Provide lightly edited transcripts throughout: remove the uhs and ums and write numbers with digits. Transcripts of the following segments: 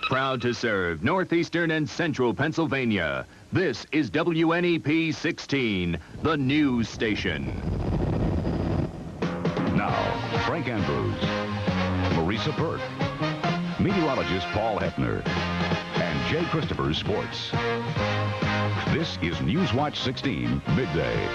Proud to serve northeastern and central Pennsylvania. This is WNEP 16, the news station. Now, Frank Andrews, Marisa Burke, meteorologist Paul Hefner, and Jay Christopher's sports. This is Newswatch 16 Midday.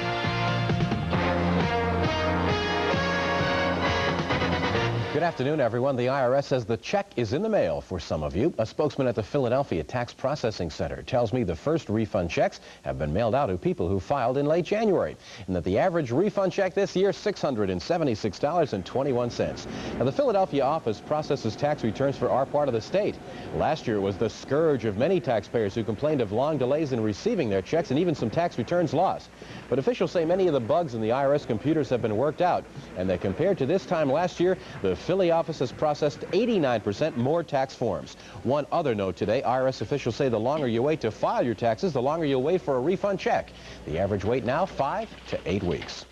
Good afternoon, everyone. The IRS says the check is in the mail for some of you. A spokesman at the Philadelphia Tax Processing Center tells me the first refund checks have been mailed out to people who filed in late January, and that the average refund check this year, $676.21. Now, the Philadelphia office processes tax returns for our part of the state. Last year was the scourge of many taxpayers who complained of long delays in receiving their checks and even some tax returns lost. But officials say many of the bugs in the IRS computers have been worked out, and that compared to this time last year, the Philly office has processed 89% more tax forms. One other note today, IRS officials say the longer you wait to file your taxes, the longer you'll wait for a refund check. The average wait now, 5 to 8 weeks.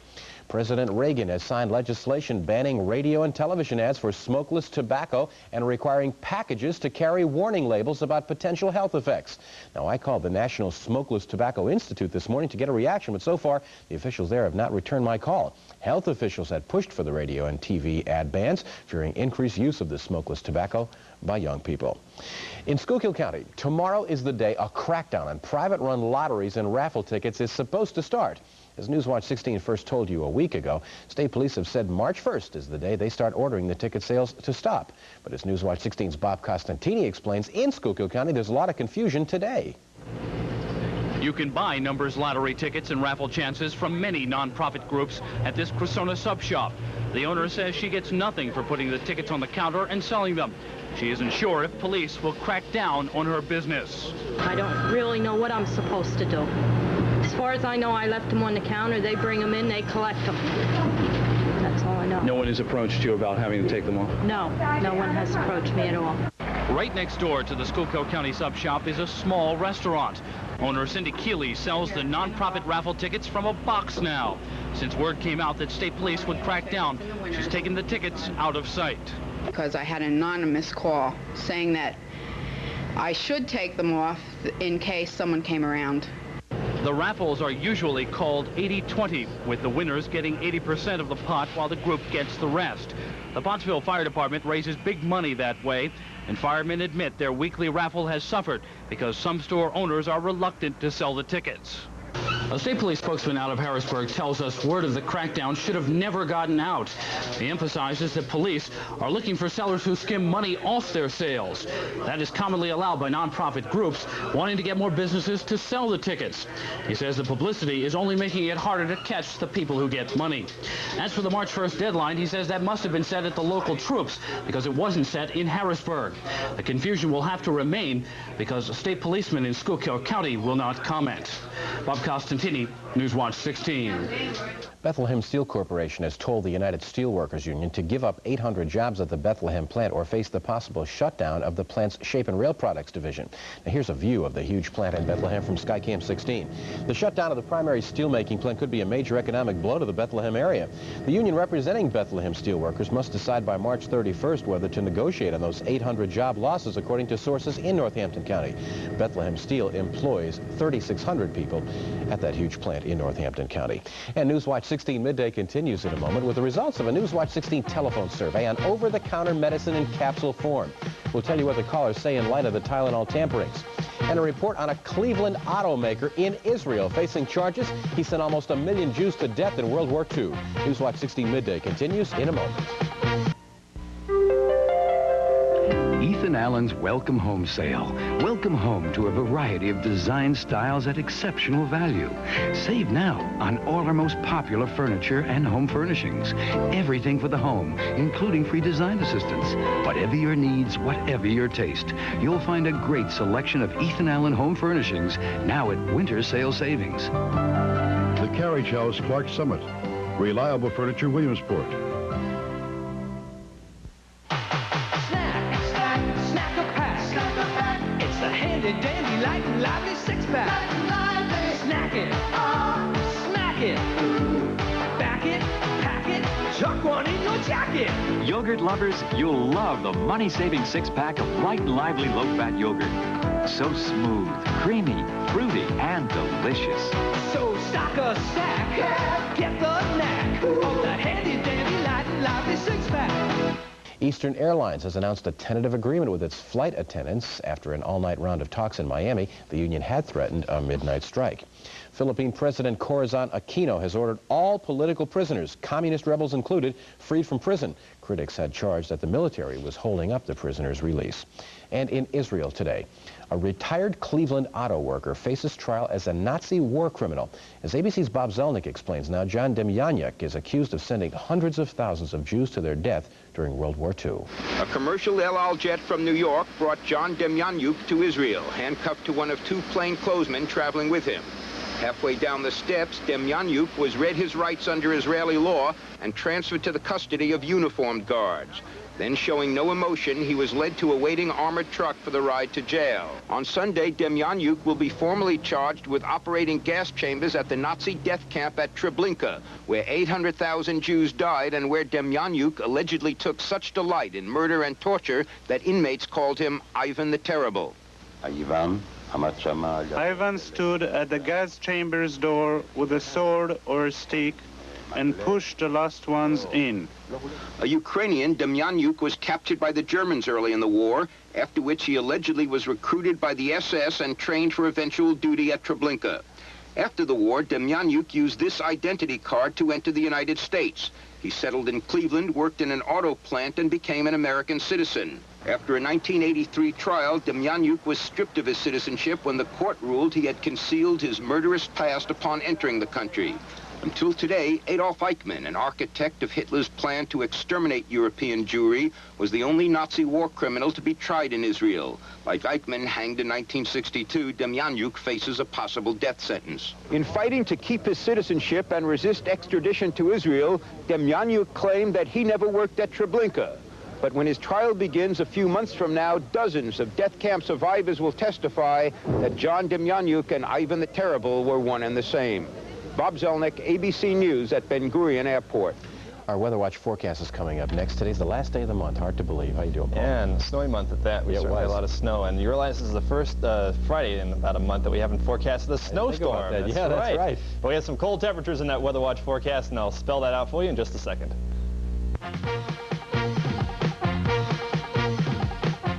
President Reagan has signed legislation banning radio and television ads for smokeless tobacco and requiring packages to carry warning labels about potential health effects. Now, I called the National Smokeless Tobacco Institute this morning to get a reaction, but so far, the officials there have not returned my call. Health officials had pushed for the radio and TV ad bans, fearing increased use of the smokeless tobacco by young people. In Schuylkill County, tomorrow is the day a crackdown on private-run lotteries and raffle tickets is supposed to start. As Newswatch 16 first told you a week ago, state police have said March 1st is the day they start ordering the ticket sales to stop. But as Newswatch 16's Bob Costantini explains, in Schuylkill County, there's a lot of confusion today. You can buy numbers lottery tickets and raffle chances from many nonprofit groups at this Cressona sub shop. The owner says she gets nothing for putting the tickets on the counter and selling them. She isn't sure if police will crack down on her business. I don't really know what I'm supposed to do. As far as I know, I left them on the counter. They bring them in, they collect them. That's all I know. No one has approached you about having to take them off? No, no one has approached me at all. Right next door to the Schuylkill County sub shop is a small restaurant. Owner Cindy Keeley sells the nonprofit raffle tickets from a box now. Since word came out that state police would crack down, she's taken the tickets out of sight. Because I had an anonymous call saying that I should take them off in case someone came around. The raffles are usually called 80-20, with the winners getting 80% of the pot while the group gets the rest. The Pottsville Fire Department raises big money that way, and firemen admit their weekly raffle has suffered because some store owners are reluctant to sell the tickets. A state police spokesman out of Harrisburg tells us word of the crackdown should have never gotten out. He emphasizes that police are looking for sellers who skim money off their sales. That is commonly allowed by nonprofit groups wanting to get more businesses to sell the tickets. He says the publicity is only making it harder to catch the people who get money. As for the March 1st deadline, he says that must have been set at the local troops because it wasn't set in Harrisburg. The confusion will have to remain because state policemen in Schuylkill County will not comment. Bob Costantini, Newswatch 16. Bethlehem Steel Corporation has told the United Steelworkers Union to give up 800 jobs at the Bethlehem plant or face the possible shutdown of the plant's shape and rail products division. Now, here's a view of the huge plant in Bethlehem from Skycam 16. The shutdown of the primary steelmaking plant could be a major economic blow to the Bethlehem area. The union representing Bethlehem Steelworkers must decide by March 31st whether to negotiate on those 800 job losses, according to sources in Northampton County. Bethlehem Steel employs 3,600 people at that huge plant in Northampton County. And Newswatch 16 Midday continues in a moment with the results of a Newswatch 16 telephone survey on over-the-counter medicine in capsule form. We'll tell you what the callers say in light of the Tylenol tamperings. And a report on a Cleveland automaker in Israel facing charges. He sent almost 1 million Jews to death in World War II. Newswatch 16 Midday continues in a moment. Ethan Allen's Welcome Home Sale. Welcome home to a variety of design styles at exceptional value. Save now on all our most popular furniture and home furnishings. Everything for the home, including free design assistance. Whatever your needs, whatever your taste, you'll find a great selection of Ethan Allen home furnishings now at winter sale savings. The Carriage House, Clark Summit. Reliable Furniture, Williamsport. Dandy, light and lively six-pack. Snack it, smack it, back it, pack it, chuck one it. Yogurt lovers, you'll love the money-saving six-pack of light and lively low-fat yogurt. So smooth, creamy, fruity, and delicious. So stock a sack, get the knack of the handy-dandy light and lively six-pack. Eastern Airlines has announced a tentative agreement with its flight attendants. After an all-night round of talks in Miami, the union had threatened a midnight strike. Philippine President Corazon Aquino has ordered all political prisoners, communist rebels included, freed from prison. Critics had charged that the military was holding up the prisoners' release. And in Israel today, a retired Cleveland auto worker faces trial as a Nazi war criminal. As ABC's Bob Zelnick explains now, John Demjanjuk is accused of sending hundreds of thousands of Jews to their death during World War II. A commercial El Al jet from New York brought John Demjanjuk to Israel, handcuffed to one of two plainclothesmen traveling with him. Halfway down the steps, Demjanjuk was read his rights under Israeli law and transferred to the custody of uniformed guards. Then, showing no emotion, he was led to a waiting armored truck for the ride to jail. On Sunday, Demjanjuk will be formally charged with operating gas chambers at the Nazi death camp at Treblinka, where 800,000 Jews died and where Demjanjuk allegedly took such delight in murder and torture that inmates called him Ivan the Terrible. Ivan stood at the gas chamber's door with a sword or a stick and pushed the last ones in. A Ukrainian, Demjanjuk was captured by the Germans early in the war, after which he allegedly was recruited by the SS and trained for eventual duty at Treblinka. After the war, Demjanjuk used this identity card to enter the United States. He settled in Cleveland, worked in an auto plant, and became an American citizen. After a 1983 trial, Demjanjuk was stripped of his citizenship when the court ruled he had concealed his murderous past upon entering the country. Until today, Adolf Eichmann, an architect of Hitler's plan to exterminate European Jewry, was the only Nazi war criminal to be tried in Israel. Like Eichmann, hanged in 1962, Demjanjuk faces a possible death sentence. In fighting to keep his citizenship and resist extradition to Israel, Demjanjuk claimed that he never worked at Treblinka. But when his trial begins a few months from now, dozens of death camp survivors will testify that John Demjanjuk and Ivan the Terrible were one and the same. Bob Zelnick, ABC News at Ben Gurion Airport. Our Weather Watch forecast is coming up next. Today's the last day of the month. Hard to believe. How you doing, Paul? Yeah, and a snowy month at that. We certainly had a lot of snow. And you realize this is the first Friday in about a month that we haven't forecasted a snowstorm. That's right. But we have some cold temperatures in that Weather Watch forecast, and I'll spell that out for you in just a second.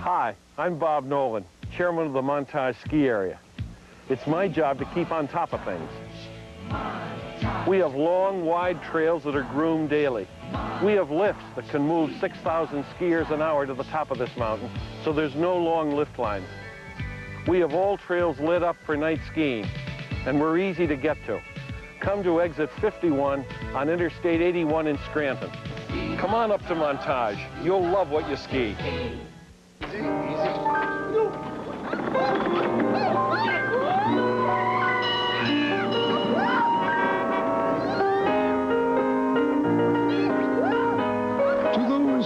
Hi, I'm Bob Nolan, chairman of the Montage Ski Area. It's my job to keep on top of things. We have long, wide trails that are groomed daily. We have lifts that can move 6,000 skiers an hour to the top of this mountain, so there's no long lift lines. We have all trails lit up for night skiing, and we're easy to get to. Come to exit 51 on Interstate 81 in Scranton. Come on up to Montage. You'll love what you ski.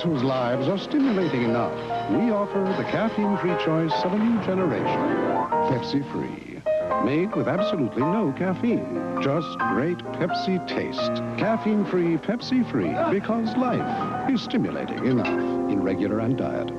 Whose lives are stimulating enough, we offer the caffeine-free choice of a new generation. Pepsi-free. Made with absolutely no caffeine. Just great Pepsi taste. Caffeine-free, Pepsi-free, because life is stimulating enough in regular and diet.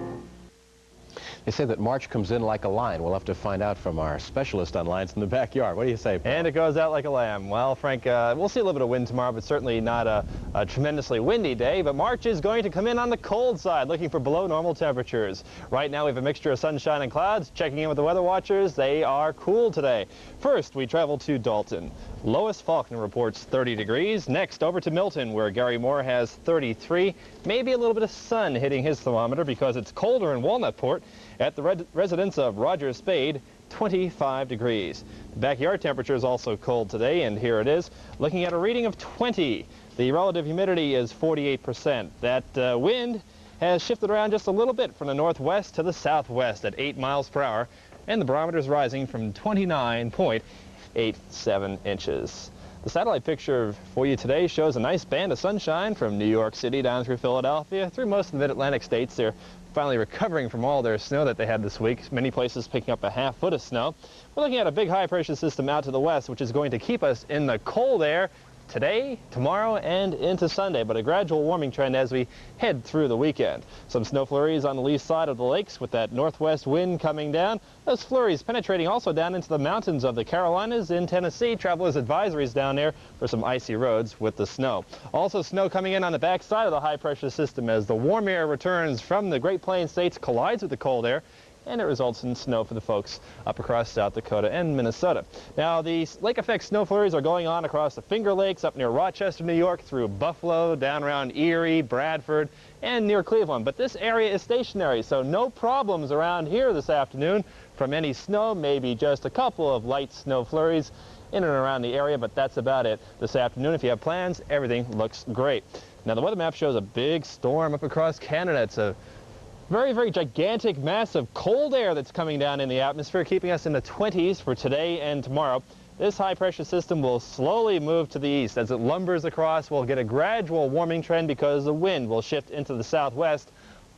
They say that March comes in like a lion. We'll have to find out from our specialist on lions in the backyard. What do you say, Paul? And it goes out like a lamb. Well, Frank, we'll see a little bit of wind tomorrow, but certainly not a tremendously windy day. But March is going to come in on the cold side, looking for below normal temperatures. Right now, we have a mixture of sunshine and clouds. Checking in with the weather watchers, they are cool today. First, we travel to Dalton. Lois Faulkner reports 30 degrees. Next, over to Milton, where Gary Moore has 33. Maybe a little bit of sun hitting his thermometer because it's colder in Walnutport. At the residence of Roger Spade, 25 degrees. The backyard temperature is also cold today, and here it is, looking at a reading of 20. The relative humidity is 48%. That wind has shifted around just a little bit from the northwest to the southwest at 8 miles per hour, and the barometer is rising from 29.87 inches. The satellite picture for you today shows a nice band of sunshine from New York City down through Philadelphia, through most of the mid-Atlantic states. They're finally recovering from all their snow that they had this week. Many places picking up a half foot of snow. We're looking at a big high-pressure system out to the west, which is going to keep us in the cold air today, tomorrow, and into Sunday, but a gradual warming trend as we head through the weekend. Some snow flurries on the lee side of the lakes with that northwest wind coming down. Those flurries penetrating also down into the mountains of the Carolinas in Tennessee. Travelers advisories down there for some icy roads with the snow. Also snow coming in on the backside of the high-pressure system as the warm air returns from the Great Plains states, collides with the cold air, and it results in snow for the folks up across South Dakota and Minnesota. Now, the lake effect snow flurries are going on across the Finger Lakes up near Rochester, New York, through Buffalo, down around Erie, Bradford, and near Cleveland. But this area is stationary, so no problems around here this afternoon from any snow, maybe just a couple of light snow flurries in and around the area, but that's about it this afternoon. If you have plans, everything looks great. Now, the weather map shows a big storm up across Canada. It's a very, very gigantic mass of cold air that's coming down in the atmosphere, keeping us in the 20s for today and tomorrow. This high-pressure system will slowly move to the east. As it lumbers across, we'll get a gradual warming trend because the wind will shift into the southwest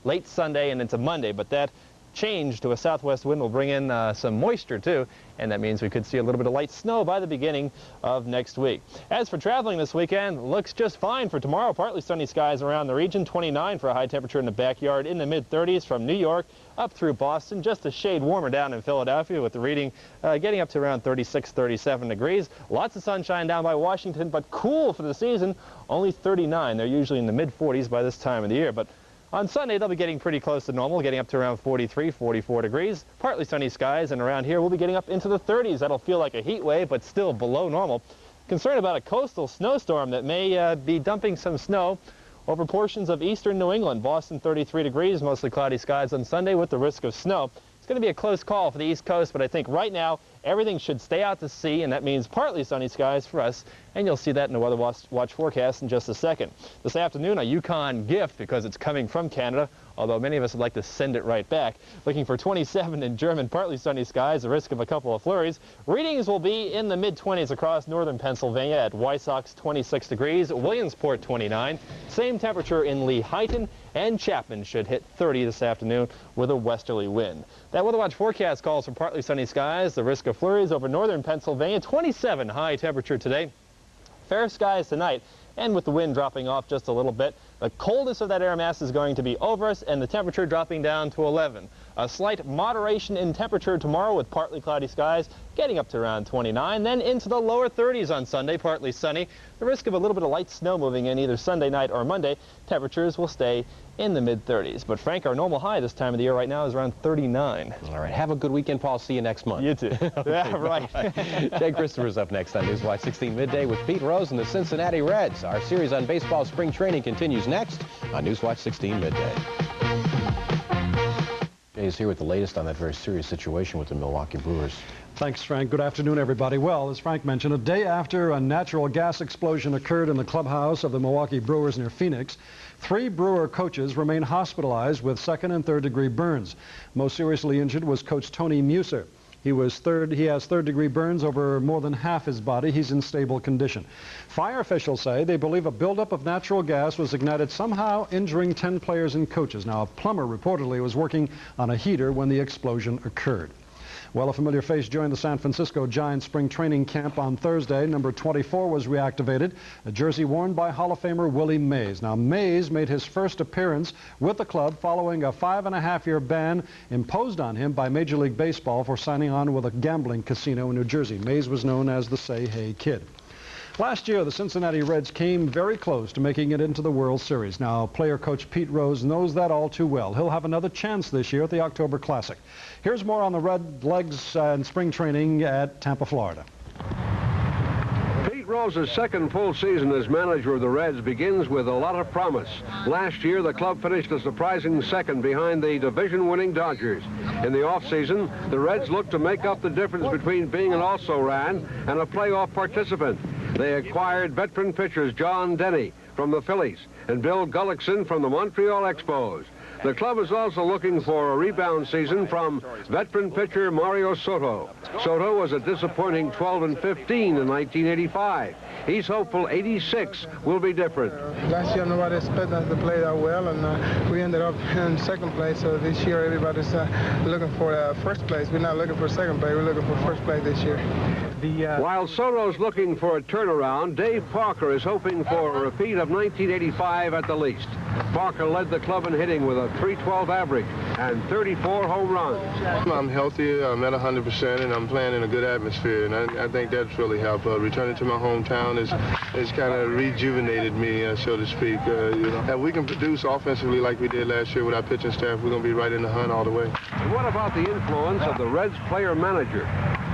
late Sunday and into Monday. But that change to a southwest wind will bring in some moisture too, and that means we could see a little bit of light snow by the beginning of next week. As for traveling this weekend, looks just fine for tomorrow. Partly sunny skies around the region, 29 for a high temperature in the backyard, in the mid-30s from New York up through Boston, just a shade warmer down in Philadelphia with the reading getting up to around 36, 37 degrees. Lots of sunshine down by Washington, but cool for the season, only 39. They're usually in the mid-40s by this time of the year. But on Sunday, they'll be getting pretty close to normal, getting up to around 43, 44 degrees. Partly sunny skies, and around here we'll be getting up into the 30s. That'll feel like a heat wave, but still below normal. Concerned about a coastal snowstorm that may be dumping some snow over portions of eastern New England. Boston, 33 degrees, mostly cloudy skies on Sunday with the risk of snow. It's going to be a close call for the East Coast, but I think right now everything should stay out to sea, and that means partly sunny skies for us, and you'll see that in the Weather Watch forecast in just a second. This afternoon, a Yukon gift because it's coming from Canada, although many of us would like to send it right back. Looking for 27 in German, partly sunny skies, the risk of a couple of flurries. Readings will be in the mid-20s across northern Pennsylvania at Wysox, 26 degrees, Williamsport, 29. Same temperature in Lehighton, and Chapman should hit 30 this afternoon with a westerly wind. That Weather Watch forecast calls for partly sunny skies, the risk of flurries over northern Pennsylvania, 27 high temperature today. Fair skies tonight, and with the wind dropping off just a little bit, the coldest of that air mass is going to be over us, and the temperature dropping down to 11. A slight moderation in temperature tomorrow with partly cloudy skies, getting up to around 29, then into the lower 30s on Sunday, partly sunny. The risk of a little bit of light snow moving in either Sunday night or Monday. Temperatures will stay in the mid-30s. But Frank, our normal high this time of the year right now is around 39. All right, have a good weekend, Paul. See you next month. You too. Okay, yeah, right. Jay Christopher's up next on Newswatch 16 Midday with Pete Rose and the Cincinnati Reds. Our series on baseball spring training continues next on Newswatch 16 Midday. Jay is here with the latest on that very serious situation with the Milwaukee Brewers. Thanks, Frank. Good afternoon, everybody. Well, as Frank mentioned, a day after a natural gas explosion occurred in the clubhouse of the Milwaukee Brewers near Phoenix, 3 Brewer coaches remain hospitalized with second and third degree burns. Most seriously injured was Coach Tony Muser. He has third-degree burns over more than half his body. He's in stable condition. Fire officials say they believe a buildup of natural gas was ignited, somehow injuring 10 players and coaches. Now, a plumber reportedly was working on a heater when the explosion occurred. Well, a familiar face joined the San Francisco Giants spring training camp on Thursday. Number 24 was reactivated, a jersey worn by Hall of Famer Willie Mays. Now, Mays made his first appearance with the club following a 5.5-year ban imposed on him by Major League Baseball for signing on with a gambling casino in New Jersey. Mays was known as the Say Hey Kid. Last year, the Cincinnati Reds came very close to making it into the World Series. Now, player-coach Pete Rose knows that all too well. He'll have another chance this year at the October Classic. Here's more on the Red Legs and spring training at Tampa, Florida. Pete Rose's second full season as manager of the Reds begins with a lot of promise. Last year, the club finished a surprising second behind the division-winning Dodgers. In the offseason, the Reds looked to make up the difference between being an also-ran and a playoff participant. They acquired veteran pitchers John Denny from the Phillies and Bill Gullickson from the Montreal Expos. The club is also looking for a rebound season from veteran pitcher Mario Soto. Soto was a disappointing 12-15 in 1985. He's hopeful 86 will be different. Last year, nobody expected us to play that well, and we ended up in second place. So this year, everybody's looking for first place. We're not looking for second place. We're looking for first place this year. While Soto's looking for a turnaround, Dave Parker is hoping for a repeat of 1985 at the least. Parker led the club in hitting with a .312 average and 34 home runs. I'm healthy, I'm at 100%, and I'm playing in a good atmosphere, and I think that's really helped. Returning to my hometown has kind of rejuvenated me, so to speak. You know, if we can produce offensively like we did last year with our pitching staff, we're going to be right in the hunt all the way. And what about the influence of the Reds player-manager?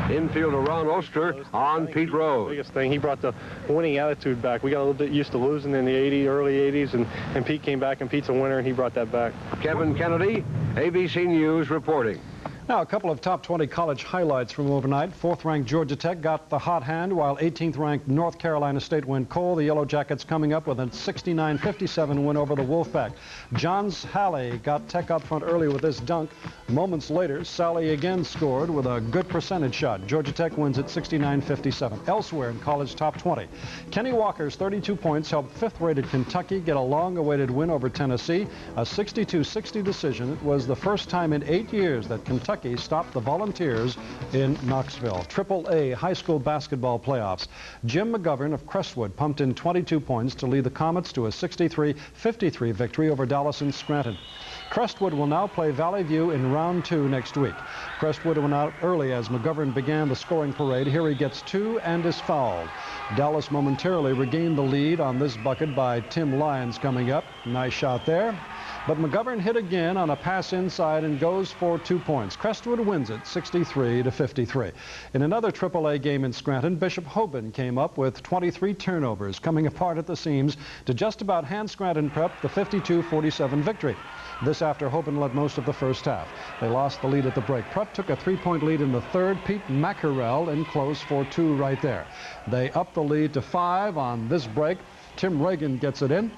Infielder Ron Oster on Pete Rose. The biggest thing, he brought the winning attitude back. We got a little bit used to losing in the early 80s, and Pete came back, and Pete's a winner, and he brought that back. Kevin Kennedy, ABC News reporting. Now, a couple of top 20 college highlights from overnight. 4th-ranked Georgia Tech got the hot hand, while 18th-ranked North Carolina State went cold. The Yellow Jackets coming up with a 69-57 win over the Wolfpack. Johns Halley got Tech up front early with this dunk. Moments later, Sally again scored with a good percentage shot. Georgia Tech wins at 69-57. Elsewhere in college top 20, Kenny Walker's 32 points helped 5th-rated Kentucky get a long-awaited win over Tennessee. A 62-60 decision. It was the first time in 8 years that Kentucky stopped the Volunteers in Knoxville. AAA high school basketball playoffs. Jim McGovern of Crestwood pumped in 22 points to lead the Comets to a 63-53 victory over Dallas and Scranton. Crestwood will now play Valley View in round 2 next week. Crestwood went out early as McGovern began the scoring parade. Here he gets 2 and is fouled. Dallas momentarily regained the lead on this bucket by Tim Lyons coming up. Nice shot there. But McGovern hit again on a pass inside and goes for 2 points. Crestwood wins it 63-53. In another AAA game in Scranton, Bishop Hoban came up with 23 turnovers, coming apart at the seams to just about hand Scranton Prep the 52-47 victory. This after Hoban led most of the first half. They lost the lead at the break. Prep took a 3-point lead in the third. Pete Mackerel in close for 2 right there. They upped the lead to 5 on this break. Tim Reagan gets it in.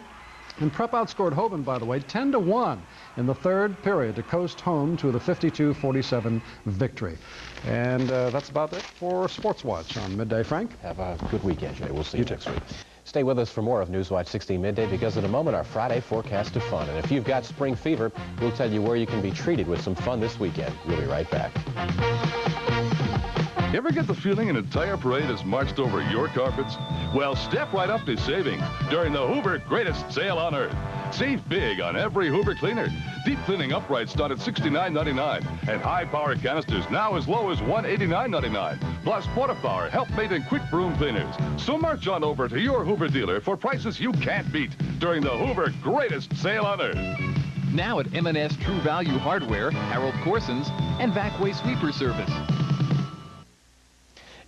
And Prep outscored Hoban, by the way, 10-1 in the third period to coast home to the 52-47 victory. And that's about it for Sports Watch on Midday. Frank? Have a good weekend, Jay. We'll see you next week. Stay with us for more of Newswatch 16 Midday, because in a moment, our Friday forecast of fun. And if you've got spring fever, we'll tell you where you can be treated with some fun this weekend. We'll be right back. You ever get the feeling an entire parade has marched over your carpets? Well, step right up to savings during the Hoover Greatest Sale on Earth. Save big on every Hoover cleaner. Deep cleaning uprights start at $69.99, and high-power canisters now as low as $189.99. Plus, Porta-Power, help-mate, and quick broom cleaners. So march on over to your Hoover dealer for prices you can't beat during the Hoover Greatest Sale on Earth. Now at M&S True Value Hardware, Harold Corson's, and Vacway Sweeper Service.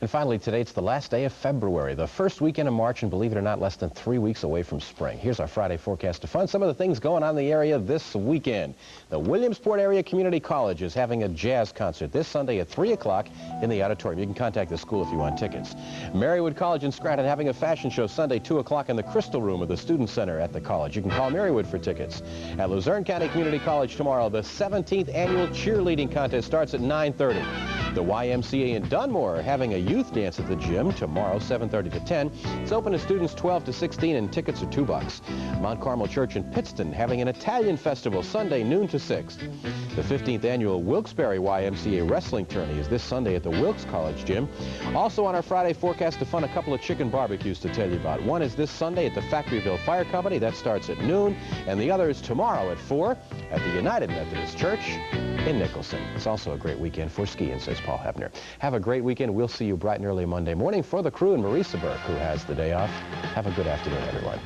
And finally, today, it's the last day of February, the first weekend of March, and believe it or not, less than 3 weeks away from spring. Here's our Friday forecast of fun. Some of the things going on in the area this weekend. The Williamsport Area Community College is having a jazz concert this Sunday at 3 o'clock in the auditorium. You can contact the school if you want tickets. Marywood College in Scranton having a fashion show Sunday, 2 o'clock in the Crystal Room of the Student Center at the college. You can call Marywood for tickets. At Luzerne County Community College tomorrow, the 17th annual cheerleading contest starts at 9:30. The YMCA in Dunmore are having a youth dance at the gym tomorrow, 7:30 to 10. It's open to students 12 to 16, and tickets are $2. Mount Carmel Church in Pittston having an Italian festival Sunday, noon to 6. The 15th annual Wilkes-Barre YMCA wrestling tourney is this Sunday at the Wilkes College Gym. Also on our Friday forecast of fun, a couple of chicken barbecues to tell you about. One is this Sunday at the Factoryville Fire Company. That starts at noon. And the other is tomorrow at 4 at the United Methodist Church in Nicholson. It's also a great weekend for skiing, says Paul Hefner. Have a great weekend. We'll see you bright and early Monday morning. For the crew and Marisa Burke, who has the day off, have a good afternoon, everyone.